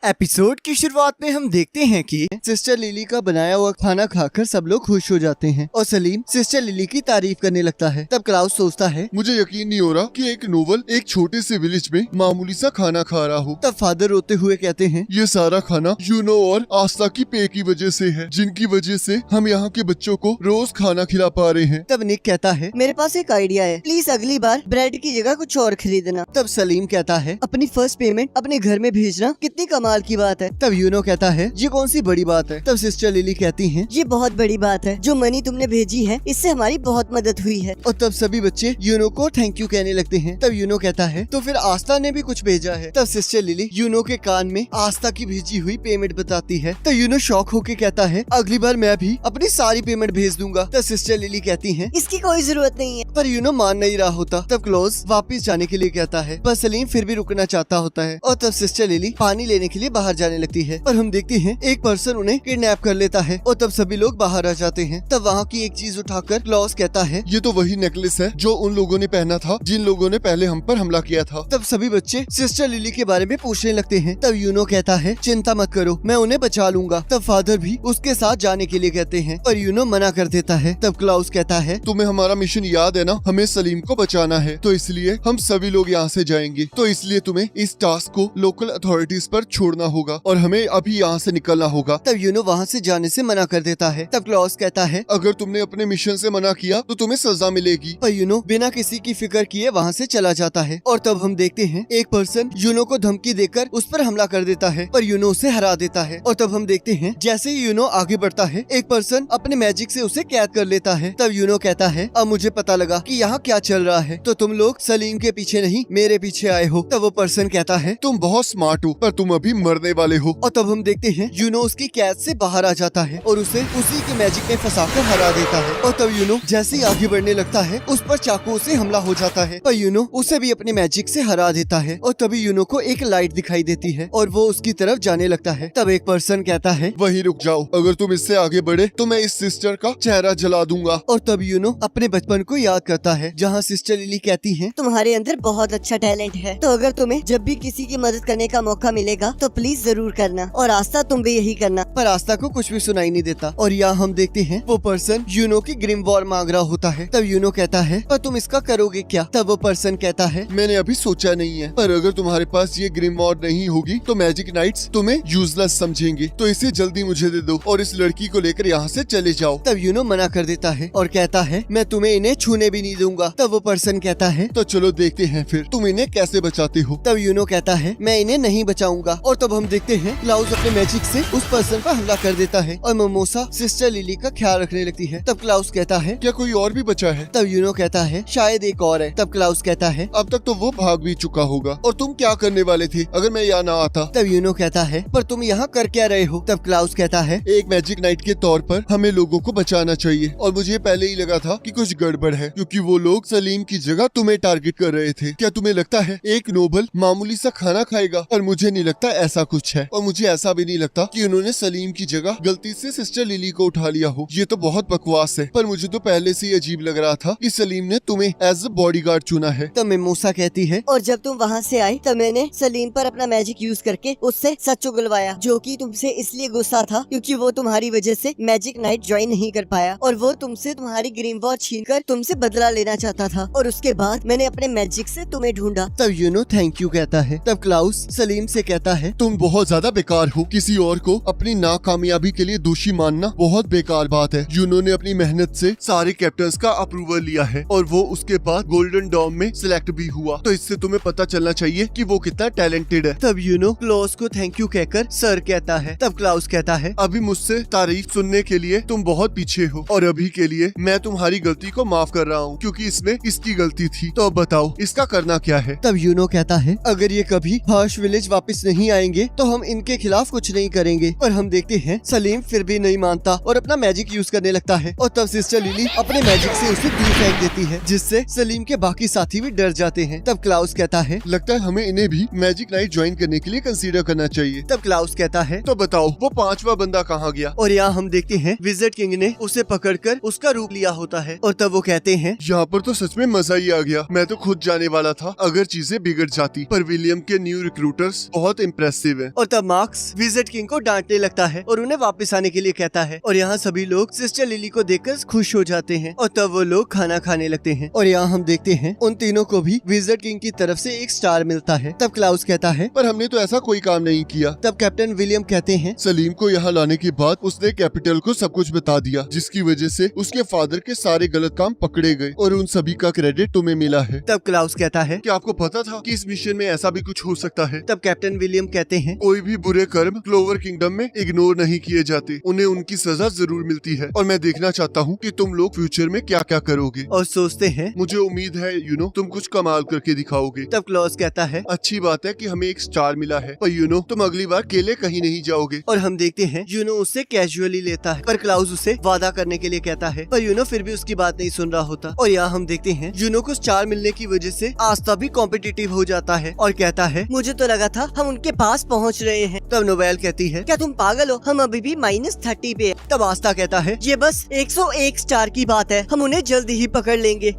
Episode की शुरुआत में हम देखते हैं कि सिस्टर लिली का बनाया हुआ खाना खाकर सब लोग खुश हो जाते हैं और सलीम सिस्टर लिली की तारीफ करने लगता है। तब क्लाउस सोचता है मुझे यकीन नहीं हो रहा कि एक नोबल एक छोटे से विलेज में मामूली सा खाना खा रहा हो। तब फादर रोते हुए कहते हैं ये सारा खाना यूनो और आस्था की पे की वजह से है, जिनकी वजह से हम यहाँ के बच्चों को रोज खाना खिला पा रहे हैं। तब निक कहता है मेरे पास एक आइडिया है, प्लीज अगली बार ब्रेड की जगह कुछ और खरीदना। तब सलीम कहता है अपनी फर्स्ट पेमेंट अपने घर में भेजना कितनी कमाल की बात है। तब यूनो कहता है ये कौन सी बड़ी बात है। तब सिस्टर लिली कहती हैं ये बहुत बड़ी बात है, जो मनी तुमने भेजी है इससे हमारी बहुत मदद हुई है। और तब सभी बच्चे यूनो को थैंक यू कहने लगते हैं। तब यूनो कहता है तो फिर आस्था ने भी कुछ भेजा है। तब सिस्टर लिली यूनो के कान में आस्था की भेजी हुई पेमेंट बताती है। तो यूनो शॉक होके कहता है अगली बार मैं भी अपनी सारी पेमेंट भेज दूंगा। तब सिस्टर लिली कहती है इसकी कोई जरूरत नहीं है। पर यूनो मान नहीं रहा होता। तब क्लोज वापस जाने के लिए कहता है पर सलीम फिर भी रुकना चाहता होता है। और तब सिस्टर लिली पानी लेने के लिए बाहर जाने लगती है, पर हम देखते हैं एक पर्सन उन्हें किडनैप कर लेता है और तब सभी लोग बाहर आ जाते हैं। तब वहाँ की एक चीज उठाकर क्लॉज कहता है ये तो वही नेकलेस है जो उन लोगों ने पहना था जिन लोगों ने पहले हम पर हमला किया था। तब सभी बच्चे सिस्टर लिली के बारे में पूछने लगते हैं। तब यूनो कहता है चिंता मत करो, मैं उन्हें बचा लूंगा। तब फादर भी उसके साथ जाने के लिए कहते हैं, पर यूनो मना कर देता है। तब क्लाउस कहता है तुम्हें हमारा मिशन याद है ना, हमें सलीम को बचाना है, तो इसलिए हम सभी लोग यहाँ से जाएंगे। तो इसलिए तुम्हें इस टास्क को लोकल अथॉरिटीज पर छोड़ना होगा और हमें अभी यहाँ से निकलना होगा। तब यूनो वहाँ से जाने से मना कर देता है। तब क्लॉस कहता है अगर तुमने अपने मिशन से मना किया तो तुम्हें सजा मिलेगी। पर यूनो बिना किसी की फिक्र किए वहाँ से चला जाता है। और तब हम देखते हैं एक पर्सन यूनो को धमकी देकर उस पर हमला कर देता है, पर यूनो उसे हरा देता है। और तब हम देखते हैं जैसे ही यूनो आगे बढ़ता है एक पर्सन अपने मैजिक से उसे कैद कर लेता है। तब यूनो कहता है अब मुझे पता लगा कि यहाँ क्या चल रहा है, तो तुम लोग सलीम के पीछे नहीं मेरे पीछे आए हो। तब वो पर्सन कहता है तुम बहुत स्मार्ट हो, पर तुम अभी मरने वाले हो। और तब हम देखते हैं यूनो उसकी कैद से बाहर आ जाता है और उसे उसी के मैजिक में फंसाकर हरा देता है। और तब यूनो जैसे ही आगे बढ़ने लगता है उस पर चाकू से हमला हो जाता है, पर यूनो उसे भी अपने मैजिक से हरा देता है। और तभी यूनो को एक लाइट दिखाई देती है और वो उसकी तरफ जाने लगता है। तब एक पर्सन कहता है वहीं रुक जाओ, अगर तुम इससे आगे बढ़े तो मैं इस सिस्टर का चेहरा जला दूंगा। और तब यूनो अपने बचपन को याद करता है जहाँ सिस्टर लिली कहती है तुम्हारे अंदर बहुत अच्छा टैलेंट है, तो अगर तुम्हें जब भी किसी की मदद करने का मौका मिलेगा तो प्लीज जरूर करना, और आस्था तुम भी यही करना। पर आस्था को कुछ भी सुनाई नहीं देता। और यहाँ हम देखते हैं वो पर्सन यूनो की ग्रिम वॉर मांग रहा होता है। तब यूनो कहता है पर तुम इसका करोगे क्या। तब वो पर्सन कहता है मैंने अभी सोचा नहीं है, पर अगर तुम्हारे पास ये ग्रिम वॉर नहीं होगी तो मैजिक नाइट्स तुम्हें यूजलेस समझेंगे, तो इसे जल्दी मुझे दे दो और इस लड़की को लेकर यहाँ से चले जाओ। तब यूनो मना कर देता है और कहता है मैं तुम्हें इन्हें छूने भी नहीं दूंगा। तब वो पर्सन कहता है तो चलो देखते हैं फिर तुम इन्हें कैसे बचाते हो। तब यूनो कहता है मैं इन्हें नहीं बचाऊंगा। और तब हम देखते हैं क्लाउस अपने मैजिक से उस पर्सन पर हमला कर देता है और मोमोसा सिस्टर लिली का ख्याल रखने लगती है। तब क्लाउस कहता है क्या कोई और भी बचा है। तब यूनो कहता है शायद एक और है। तब क्लाउस कहता है अब तक तो वो भाग भी चुका होगा, और तुम क्या करने वाले थे अगर मैं यहाँ ना आता। तब यूनो कहता है पर तुम यहाँ कर क्या रहे हो। तब क्लाउस कहता है एक मैजिक नाइट के तौर पर हमें लोगों को बचाना चाहिए, और मुझे पहले ही लगा था कि कुछ गड़बड़ है, क्योंकि वो लोग सलीम की जगह तुम्हें टारगेट कर रहे थे। क्या तुम्हें लगता है एक नोबल मामूली सा खाना खाएगा। पर मुझे नहीं लगता ऐसा कुछ है, और मुझे ऐसा भी नहीं लगता कि उन्होंने सलीम की जगह गलती से सिस्टर लिली को उठा लिया हो। ये तो बहुत बकवास है, पर मुझे तो पहले से ही अजीब लग रहा था कि सलीम ने तुम्हें एज अ बॉडीगार्ड चुना है। तब मेमोसा कहती है और जब तुम वहाँ से आई तब मैंने सलीम पर अपना मैजिक यूज करके उससे सच उगलवाया, जो कि तुमसे इसलिए गुस्सा था क्योंकि वो तुम्हारी वजह से मैजिक नाइट ज्वाइन नहीं कर पाया, और वो तुमसे तुम्हारी ग्रीन वॉर छीनकर तुमसे बदला लेना चाहता था, और उसके बाद मैंने अपने मैजिक से तुम्हें ढूंढा। तब यूनो थैंक यू कहता है। तब क्लाउस सलीम से कहता है तुम बहुत ज्यादा बेकार हो, किसी और को अपनी नाकामयाबी के लिए दोषी मानना बहुत बेकार बात है। यूनो ने अपनी मेहनत से सारे कैप्टन्स का अप्रूवल लिया है और वो उसके बाद गोल्डन डॉम में सिलेक्ट भी हुआ, तो इससे तुम्हें पता चलना चाहिए कि वो कितना टैलेंटेड है। तब यूनो क्लाउस को थैंक यू कहकर सर कहता है। तब क्लाउस कहता है अभी मुझसे तारीफ सुनने के लिए तुम बहुत पीछे हो, और अभी के लिए मैं तुम्हारी गलती को माफ कर रहा हूँ, क्योंकि इसमें इसकी गलती थी। तो अब बताओ इसका करना क्या है। तब यूनो कहता है अगर ये कभी हर्ष विलेज वापस नहीं आएंगे तो हम इनके खिलाफ कुछ नहीं करेंगे। पर हम देखते हैं सलीम फिर भी नहीं मानता और अपना मैजिक यूज करने लगता है, और तब सिस्टर लिली अपने मैजिक से उसे दूर फेंक देती है, जिससे सलीम के बाकी साथी भी डर जाते हैं। तब क्लाउस कहता है लगता है हमें इन्हें भी मैजिक नाइट ज्वाइन करने के लिए कंसीडर करना चाहिए। तब क्लाउस कहता है तो बताओ वो पांचवा बंदा कहाँ गया। और यहाँ हम देखते हैं विज़र्ड किंग ने उसे पकड़कर उसका रूप लिया होता है, और तब वो कहते हैं यहाँ पर तो सच में मजा ही आ गया। मैं तो खुद जाने वाला था अगर चीजें बिगड़ जाती, पर विलियम के न्यू रिक्रूटर्स बहुत इम्प्रेसिव इम्प्रेसिव है। और तब मार्क्स विज़र्ड किंग को डांटने लगता है और उन्हें वापस आने के लिए कहता है। और यहाँ सभी लोग सिस्टर लिली को देखकर खुश हो जाते हैं और तब वो लोग खाना खाने लगते हैं। और यहाँ हम देखते हैं उन तीनों को भी विज़र्ड किंग की तरफ से एक स्टार मिलता है। तब क्लाउस कहता है, पर हमने तो ऐसा कोई काम नहीं किया। तब कैप्टन विलियम कहते हैं, सलीम को यहाँ लाने के बाद उसने कैपिटल को सब कुछ बता दिया, जिसकी वजह से उसके फादर के सारे गलत काम पकड़े गए और उन सभी का क्रेडिट तुम्हें मिला है। तब क्लाउस कहता है, क्या आपको पता था कि इस मिशन में ऐसा भी कुछ हो सकता है? तब कैप्टन विलियम कहते हैं, कोई भी बुरे कर्म क्लोवर किंगडम में इग्नोर नहीं किए जाते, उन्हें उनकी सजा जरूर मिलती है। और मैं देखना चाहता हूँ कि तुम लोग फ्यूचर में क्या क्या करोगे। और सोचते हैं, मुझे उम्मीद है तुम कुछ कमाल करके दिखाओगे। तब क्लॉज कहता है, अच्छी बात है कि हमें एक स्टार मिला है, पर तुम अगली बार अकेले कहीं नहीं जाओगे। और हम देखते हैं उससे कैजुअली लेता है, पर क्लाउस उसे वादा करने के लिए कहता है, पर फिर भी उसकी बात नहीं सुन रहा होता। और यहाँ हम देखते हैं को स्टार मिलने की वजह से आस्था भी कॉम्पिटिटिव हो जाता है और कहता है, मुझे तो लगा था हम उनके पास पहुँच रहे हैं। तब नोबेल कहती है, क्या तुम पागल हो, हम अभी भी -30 पे। तब आस्था कहता है, ये बस 101 स्टार की बात है, हम उन्हें जल्दी ही पकड़ लेंगे।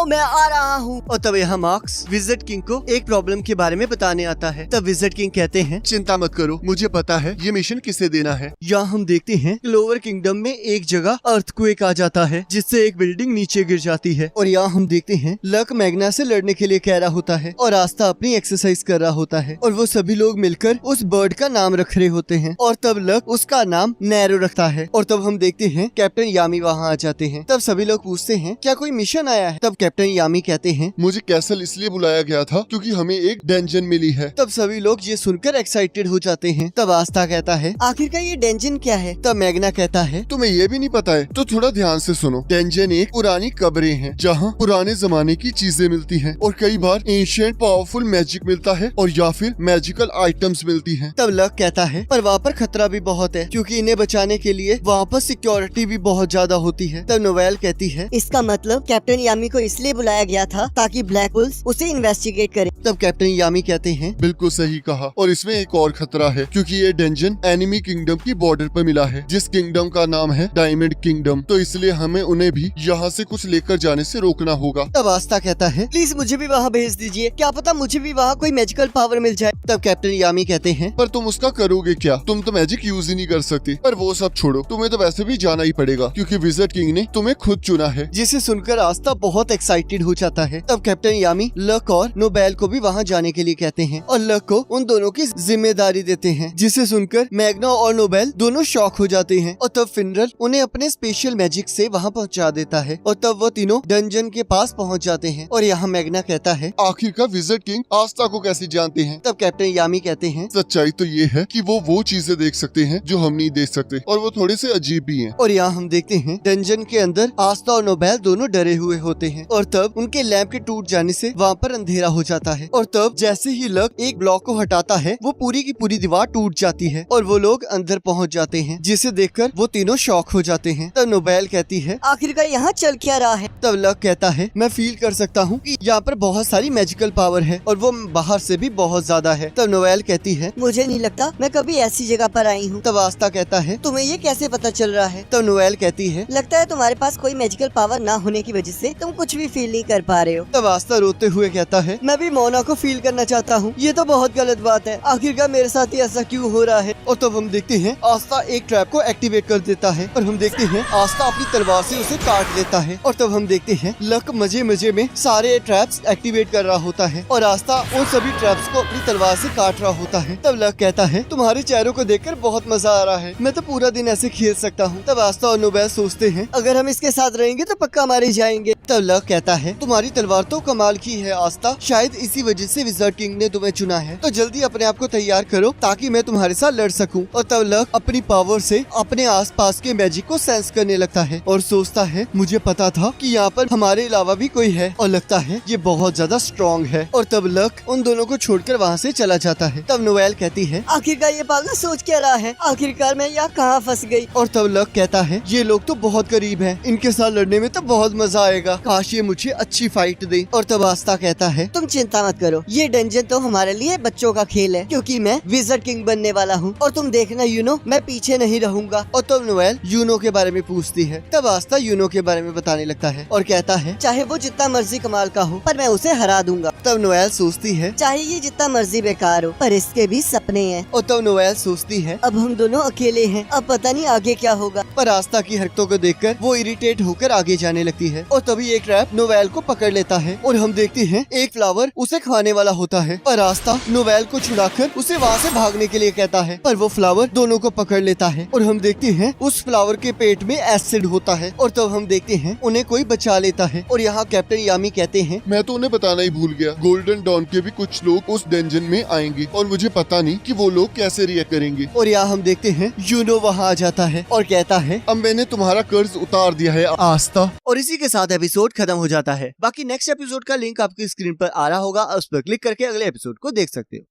मैं आ रहा हूँ। और तब यहाँ मार्क्स विज़र्ड किंग को एक प्रॉब्लम के बारे में बताने आता है। तब विज़र्ड किंग कहते हैं, चिंता मत करो, मुझे पता है ये मिशन किसे देना है। यहाँ हम देखते हैं क्लोवर किंगडम में एक जगह अर्थक्वेक आ जाता है, जिससे एक बिल्डिंग नीचे गिर जाती है। और यहाँ हम देखते हैं लक मैग्ना से लड़ने के लिए कह रहा होता है और आस्था अपनी एक्सरसाइज कर रहा होता है और वो सभी लोग मिलकर उस बर्ड का नाम रख रहे होते हैं। और तब लक उसका नाम नैरो रखता है। और तब हम देखते हैं कैप्टन यामी वहाँ आ जाते हैं। तब सभी लोग पूछते हैं, क्या कोई मिशन आया है? तब कैप्टन यामी कहते हैं, मुझे कैसल इसलिए बुलाया गया था क्योंकि हमें एक डेंजन मिली है। तब सभी लोग ये सुनकर एक्साइटेड हो जाते हैं। तब आस्था कहता है, आखिरकार ये डेंजन क्या है? तब मैग्ना कहता है, तुम्हें ये भी नहीं पता है तो थोड़ा ध्यान से सुनो। डेंजन एक पुरानी कब्रें हैं जहाँ पुराने जमाने की चीजें मिलती हैं और कई बार एंशिएंट पावरफुल मैजिक मिलता है और या फिर मैजिकल आइटम्स मिलती हैं। तब लक कहता है, पर वहाँ पर खतरा भी बहुत है क्योंकि इन्हें बचाने के लिए वहाँ पर सिक्योरिटी भी बहुत ज्यादा होती है। तब नोवेल कहती है, इसका मतलब कैप्टन यामी को इसलिए बुलाया गया था ताकि ब्लैक वुल्स उसे इन्वेस्टिगेट करे। तब कैप्टन यामी कहते हैं, बिल्कुल सही कहा। और इसमें एक और खतरा है क्योंकि ये डेंजन एनिमी किंगडम की बॉर्डर पर मिला है, जिस किंगडम का नाम है डायमंड किंगडम। तो इसलिए हमें उन्हें भी यहाँ से कुछ लेकर जाने से रोकना होगा। तब आस्था कहता है, प्लीज मुझे भी वहाँ भेज दीजिए, क्या पता मुझे भी वहाँ कोई मैजिकल पावर मिल जाए। तब कैप्टन यामी कहते हैं, पर तुम उसका करोगे क्या? तुम तो मैजिक यूज ही नहीं कर सकते। पर वो सब छोड़ो, तुम्हें तो वैसे भी जाना ही पड़ेगा क्योंकि विज़र्ड किंग ने तुम्हें खुद चुना है। जिसे सुनकर आस्था बहुत एक्साइटेड हो जाता है। तब कैप्टन यामी लक और नोबेल को भी वहाँ जाने के लिए कहते हैं और लक को उन दोनों की जिम्मेदारी देते हैं, जिसे सुनकर मैग्ना और नोबेल दोनों शॉक हो जाते हैं। और तब फिनरल उन्हें अपने स्पेशल मैजिक से वहाँ पहुँचा देता है और तब वो तीनों डंजन के पास पहुँच जाते हैं। और यहाँ मैग्ना कहता है, आखिरकार विज़र्ड किंग आस्था को कैसे जानते हैं? तब कैप्टन यामी कहते हैं, सच्चाई तो ये है कि वो चीजें देख सकते हैं जो हम नहीं देख सकते और वो थोड़े से अजीब भी हैं। और यहाँ हम देखते हैं डंजन के अंदर आस्था और नोबेल दोनों डरे हुए होते हैं और तब उनके लैंप के टूट जाने से वहाँ पर अंधेरा हो जाता है। और तब जैसे ही लक एक ब्लॉक को हटाता है वो पूरी की पूरी दीवार टूट जाती है और वो लोग अंदर पहुँच जाते हैं, जिसे देखकर वो तीनों शॉक हो जाते हैं। तब नोबेल कहती है, आखिरकार यहाँ चल क्या रहा है? तब लक कहता है, मैं फील कर सकता हूँ कि यहाँ पर बहुत सारी मैजिकल पावर है और वो बाहर से भी बहुत ज्यादा है। तब नोवेल कहती है, मुझे नहीं लगता मैं कभी ऐसी जगह पर आई हूँ। तब आस्था कहता है, तुम्हें ये कैसे पता चल रहा है? तब नोवेल कहती है, लगता है तुम्हारे पास कोई मैजिकल पावर ना होने की वजह से तुम कुछ भी फील नहीं कर पा रहे हो। तब आस्था रोते हुए कहता है, मैं भी मोना को फील करना चाहता हूँ, ये तो बहुत गलत बात है, आखिरकार मेरे साथ ही ऐसा क्यों हो रहा है। और तब हम देखते हैं आस्था एक ट्रैप को एक्टिवेट कर देता है और हम देखते हैं आस्था अपनी तलवार से उसे काट लेता है। और तब हम देखते हैं लक मजे मजे में सारे ट्रैप्स एक्टिवेट कर रहा होता है और आस्था उन सभी ट्रैप्स को अपनी तलवार से काट रहा होता है। तब लक कहता है, तुम्हारे चेहरों को देखकर बहुत मजा आ रहा है, मैं तो पूरा दिन ऐसे खेल सकता हूँ। तब आस्था और नोबेल सोचते हैं, अगर हम इसके साथ रहेंगे तो पक्का मारे जाएंगे। तब लक कहता है, तुम्हारी तलवार तो कमाल की है आस्था, शायद इसी वजह से विज़र्ड किंग ने तुम्हें चुना है, तो जल्दी अपने आप को तैयार करो ताकि मैं तुम्हारे साथ लड़ सकूं। और तब लक अपनी पावर से अपने आसपास के मैजिक को सेंस करने लगता है और सोचता है, मुझे पता था कि यहाँ पर हमारे अलावा भी कोई है और लगता है ये बहुत ज्यादा स्ट्रॉन्ग है। और तब लक उन दोनों को छोड़कर वहाँ से चला जाता है। तब नोवेल कहती है, आखिरकार ये पागल सोच क्या रहा है, आखिरकार मैं यहाँ कहाँ फंस गई। और तब लक कहता है, ये लोग तो बहुत करीब हैं, इनके साथ लड़ने में तो बहुत मजा आएगा, काश ये मुझे अच्छी फाइट दे। और तब आस्था कहता है, तुम चिंता मत करो, ये डंजन तो हमारे लिए बच्चों का खेल है क्योंकि मैं विज़र्ड किंग बनने वाला हूँ और तुम देखना मैं पीछे नहीं रहूंगा। और तब नोवेल यूनो के बारे में पूछती है। तब आस्था यूनो के बारे में बताने लगता है और कहता है, चाहे वो जितना मर्जी कमाल का हो पर मैं उसे हरा दूंगा। तब नोवेल सोचती है, चाहे ये जितना मर्जी बेकार हो पर इसके भी सपने हैं। और तब नोएल सोचती है, अब हम दोनों अकेले हैं, अब पता नहीं आगे क्या होगा। पर आस्था की हरकतों को देखकर वो इरिटेट होकर आगे जाने लगती है और तभी एक रैप नोवेल को पकड़ लेता है और हम देखते हैं एक फ्लावर उसे खाने वाला होता है। पर आस्था नोवेल को छुड़ाकर उसे वहाँ से भागने के लिए कहता है, पर वो फ्लावर दोनों को पकड़ लेता है और हम देखते हैं उस फ्लावर के पेट में एसिड होता है और तब हम देखते हैं उन्हें कोई बचा लेता है। और यहाँ कैप्टन यामी कहते हैं, मैं तो उन्हें बताना ही भूल गया, गोल्डन डॉन के भी कुछ लोग उस डंजन में आएंगे और मुझे पता नहीं कि वो लोग कैसे रिएक्ट करेंगे। और यहाँ हम देखते हैं यूनो वहाँ आ जाता है और कहता है, अब मैंने तुम्हारा कर्ज उतार दिया है आस्था। और इसी के साथ एपिसोड खत्म हो जाता है। बाकी नेक्स्ट एपिसोड का लिंक आपकी स्क्रीन पर आ रहा होगा, उस पर क्लिक करके अगले एपिसोड को देख सकते हो।